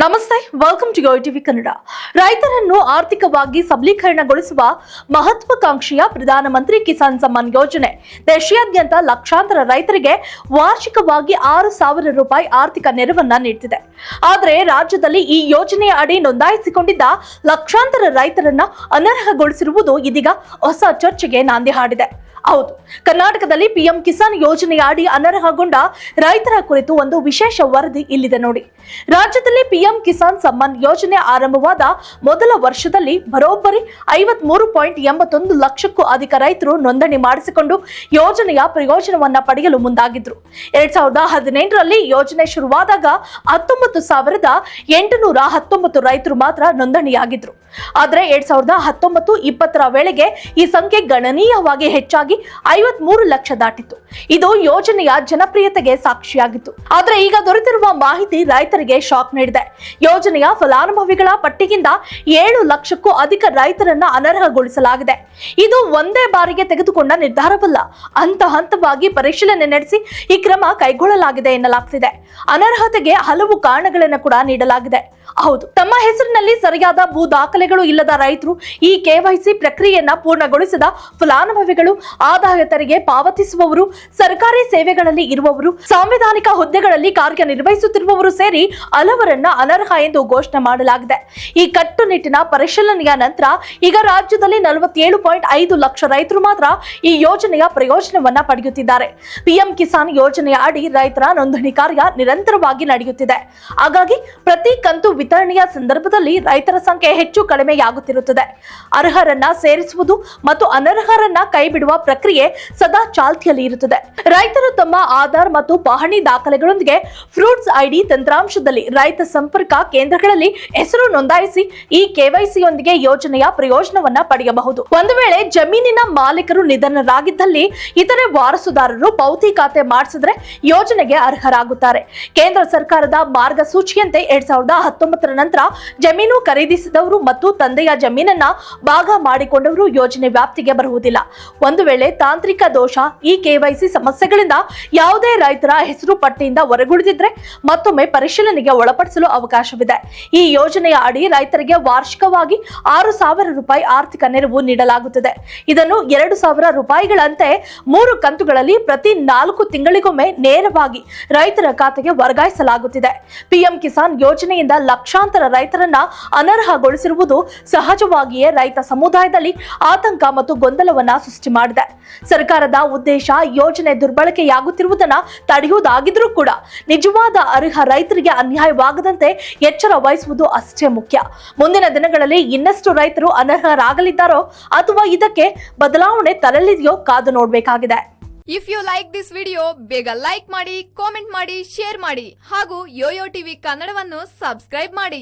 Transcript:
ನಮಸ್ತೆ, welcome to TV Kannada. ರೈತರನ್ನು ಆರ್ಥಿಕವಾಗಿ ಸಬಲೀಕರಣಗೊಳಿಸುವ ಮಹತ್ವಾಕಾಂಕ್ಷೆಯ ಪ್ರಧಾನಮಂತ್ರಿ ಕಿಸಾನ್ ಸಮ್ಮಾನ್ ಯೋಜನೆ ದೇಶಾದ್ಯಂತ ಲಕ್ಷಾಂತರ ರೈತರಿಗೆ ವಾರ್ಷಿಕವಾಗಿ 6,000 ರೂಪಾಯಿ ಆರ್ಥಿಕ ನೆರವನ್ನ ನೀಡುತ್ತಿದೆ. ಆದರೆ ರಾಜ್ಯದಲ್ಲಿ ಈ ಯೋಜನೆಯ ಅಡಿ ನೋಂದಾಯಿಸಿಕೊಂಡಿದ್ದ ಲಕ್ಷಾಂತರ ರೈತರನ್ನ ಅನರ್ಹಗೊಳಿಸಿರುವುದು ಇದೀಗ ಹೊಸ ಚರ್ಚೆಗೆ ನಾಂದಿ ಹಾಡಿದೆ. ಹೌದು, ಕರ್ನಾಟಕದಲ್ಲಿ ಪಿಎಂ ಕಿಸಾನ್ ಯೋಜನೆಯ ಅಡಿ ಅನರ್ಹಗೊಂಡ ರೈತರ ಕುರಿತು ಒಂದು ವಿಶೇಷ ವರದಿ ಇಲ್ಲಿದೆ ನೋಡಿ. ರಾಜ್ಯದಲ್ಲಿ ಪಿಎಂ ಕಿಸಾನ್ ಸಮ್ಮಾನ್ ಯೋಜನೆ ಆರಂಭವಾದ ಮೊದಲ ವರ್ಷದಲ್ಲಿ ಬರೋಬ್ಬರಿ 53.81 ಲಕ್ಷಕ್ಕೂ ಅಧಿಕ ರೈತರು ನೋಂದಣಿ ಮಾಡಿಸಿಕೊಂಡು ಯೋಜನೆಯ ಪ್ರಯೋಜನವನ್ನ ಪಡೆಯಲು ಮುಂದಾಗಿದ್ರು. 2018ರಲ್ಲಿ ಯೋಜನೆ ಶುರುವಾದಾಗ 19,819 ರೈತರು ಮಾತ್ರ ನೋಂದಣಿಯಾಗಿದ್ರು. ಆದರೆ 2019-20ರ ವೇಳೆಗೆ ಈ ಸಂಖ್ಯೆ ಗಣನೀಯವಾಗಿ ಹೆಚ್ಚಾಗಿ 53 ಲಕ್ಷ ದಾಟಿತ್ತು. ಇದು ಯೋಜನೆಯ ಜನಪ್ರಿಯತೆಗೆ ಸಾಕ್ಷಿಯಾಗಿತ್ತು. ಆದರೆ ಈಗ ದೊರೆತಿರುವ ಮಾಹಿತಿ ರೈತರಿಗೆ ಶಾಕ್ ನೀಡಿದೆ. ಯೋಜನೆಯ ಫಲಾನುಭವಿಗಳ ಪಟ್ಟಿಗಿಂತ 7 ಲಕ್ಷಕ್ಕೂ ಅಧಿಕ ರೈತರನ್ನ ಅನರ್ಹಗೊಳಿಸಲಾಗಿದೆ. ಇದು ಒಂದೇ ಬಾರಿಗೆ ತೆಗೆದುಕೊಂಡ ನಿರ್ಧಾರವಲ್ಲ. ಹಂತವಾಗಿ ಪರಿಶೀಲನೆ ನಡೆಸಿ ಈ ಕ್ರಮ ಕೈಗೊಳ್ಳಲಾಗಿದೆ ಎನ್ನಲಾಗ್ತಿದೆ. ಅನರ್ಹತೆಗೆ ಹಲವು ಕಾರಣಗಳನ್ನು ಕೂಡ ನೀಡಲಾಗಿದೆ. ಹೌದು, ತಮ್ಮ ಹೆಸರಿನಲ್ಲಿ ಸರಿಯಾದ ಭೂ ದಾಖಲೆಗಳು ಇಲ್ಲದ ರೈತರು, ಈ ಕೆವೈಸಿ ಪ್ರಕ್ರಿಯೆಯನ್ನ ಪೂರ್ಣಗೊಳಿಸಿದ ಫಲಾನುಭವಿಗಳು, ಆದಾಯ ತೆರಿಗೆ ಪಾವತಿಸುವವರು, ಸರ್ಕಾರಿ ಸೇವೆಗಳಲ್ಲಿ ಇರುವವರು, ಸಾಂವಿಧಾನಿಕ ಹುದ್ದೆಗಳಲ್ಲಿ ಕಾರ್ಯನಿರ್ವಹಿಸುತ್ತಿರುವವರು ಸೇರಿ ಹಲವರನ್ನ ಅನರ್ಹ ಎಂದು ಘೋಷಣೆ ಮಾಡಲಾಗಿದೆ. ಈ ಕಟ್ಟುನಿಟ್ಟಿನ ಪರಿಶೀಲನೆಯ ನಂತರ ಈಗ ರಾಜ್ಯದಲ್ಲಿ 47.5 ಲಕ್ಷ ರೈತರು ಮಾತ್ರ ಈ ಯೋಜನೆಯ ಪ್ರಯೋಜನವನ್ನ ಪಡೆಯುತ್ತಿದ್ದಾರೆ. ಪಿಎಂ ಕಿಸಾನ್ ಯೋಜನೆಯ ಅಡಿ ರೈತರ ನೋಂದಣಿ ಕಾರ್ಯ ನಿರಂತರವಾಗಿ ನಡೆಯುತ್ತಿದೆ. ಹಾಗಾಗಿ ಪ್ರತಿ ಕಂತು ವಿತರಣೆಯ ಸಂದರ್ಭದಲ್ಲಿ ರೈತರ ಸಂಖ್ಯೆ ಹೆಚ್ಚು ಕಡಿಮೆಯಾಗುತ್ತಿರುತ್ತದೆ. ಅರ್ಹರನ್ನ ಸೇರಿಸುವುದು ಮತ್ತು ಅನರ್ಹರನ್ನ ಕೈಬಿಡುವ ಪ್ರಕ್ರಿಯೆ ಸದಾ ಚಾಲ್ತಿಯಲ್ಲಿ ಇರುತ್ತದೆ. ರೈತರು ತಮ್ಮ ಆಧಾರ್ ಮತ್ತು ಪಹಣಿ ದಾಖಲೆಗಳೊಂದಿಗೆ ಫ್ರೂಟ್ಸ್ ಐಡಿ ತಂತ್ರಾಂಶದಲ್ಲಿ ರೈತ ಸಂಪರ್ಕ ಕೇಂದ್ರಗಳಲ್ಲಿ ಹೆಸರು ನೋಂದಾಯಿಸಿ ಈ ಕೆವೈಸಿಯೊಂದಿಗೆ ಯೋಜನೆಯ ಪ್ರಯೋಜನವನ್ನ ಪಡೆಯಬಹುದು. ಒಂದು ವೇಳೆ ಜಮೀನಿನ ಮಾಲೀಕರು ನಿಧನರಾಗಿದ್ದಲ್ಲಿ ಇತರೆ ವಾರಸುದಾರರು ಪೌತಿ ಖಾತೆ ಮಾಡಿಸಿದ್ರೆ ಯೋಜನೆಗೆ ಅರ್ಹರಾಗುತ್ತಾರೆ. ಕೇಂದ್ರ ಸರ್ಕಾರದ ಮಾರ್ಗಸೂಚಿಯಂತೆ 2019ರ ನಂತರ ಜಮೀನು ಖರೀದಿಸಿದವರು ಮತ್ತು ತಂದೆಯ ಜಮೀನನ್ನ ಭಾಗ ಮಾಡಿಕೊಂಡವರು ಯೋಜನೆ ವ್ಯಾಪ್ತಿಗೆ ಬರುವುದಿಲ್ಲ. ಒಂದು ವೇಳೆ ತಾಂತ್ರಿಕ ದೋಷ, ಈ ಕೆವೈಸಿ ಸಮಸ್ಯೆಗಳಿಂದ ಯಾವುದೇ ರೈತರ ಹೆಸರು ಪಟ್ಟಿಯಿಂದ ಹೊರಗುಳಿದಿದ್ರೆ ಮತ್ತೊಮ್ಮೆ ಪರಿಶೀಲನೆಗೆ ಒಳಪಡಿಸಲು ಅವಕಾಶವಿದೆ. ಈ ಯೋಜನೆಯ ಅಡಿ ರೈತರಿಗೆ ವಾರ್ಷಿಕವಾಗಿ 6,000 ರೂಪಾಯಿ ಆರ್ಥಿಕ ನೆರವು ನೀಡಲಾಗುತ್ತದೆ. ಇದನ್ನು 2,000 ರೂಪಾಯಿಗಳಂತೆ 3 ಕಂತುಗಳಲ್ಲಿ ಪ್ರತಿ 4 ತಿಂಗಳಿಗೊಮ್ಮೆ ನೇರವಾಗಿ ರೈತರ ಖಾತೆಗೆ ವರ್ಗಾಯಿಸಲಾಗುತ್ತಿದೆ. ಪಿಎಂ ಕಿಸಾನ್ ಯೋಜನೆಯಿಂದ ಲಕ್ಷಾಂತರ ರೈತರನ್ನ ಅನರ್ಹಗೊಳಿಸಿರುವುದು ಸಹಜವಾಗಿಯೇ ರೈತ ಸಮುದಾಯದಲ್ಲಿ ಆತಂಕ ಮತ್ತು ಗೊಂದಲವನ್ನ ಸೃಷ್ಟಿ ಮಾಡಿದೆ. ಸರ್ಕಾರದ ಉದ್ದೇಶ ಯೋಜನೆ ದುರ್ಬಳಕೆಯಾಗುತ್ತಿರುವುದನ್ನ ತಡೆಯುವುದಾಗಿದ್ರೂ ಕೂಡ ನಿಜವಾದ ಅರ್ಹ ರೈತರಿಗೆ ಅನ್ಯಾಯವಾಗದಂತೆ ಎಚ್ಚರ ವಹಿಸುವುದು ಅಷ್ಟೇ ಮುಖ್ಯ. ಮುಂದಿನ ದಿನಗಳಲ್ಲಿ ಇನ್ನಷ್ಟು ರೈತರು ಅನರ್ಹರಾಗಲಿದ್ದಾರೋ ಅಥವಾ ಇದಕ್ಕೆ ಬದಲಾವಣೆ ತರಲಿದೆಯೋ ಕಾದು ನೋಡಬೇಕಾಗಿದೆ. If you like this video, ಬೇಗ ಲೈಕ್ ಮಾಡಿ, ಕಾಮೆಂಟ್ ಮಾಡಿ, ಶೇರ್ ಮಾಡಿ ಹಾಗೂ ಯೋಯೋ ಟಿವಿ ಕನ್ನಡವನ್ನು ಸಬ್ಸ್ಕ್ರೈಬ್ ಮಾಡಿ.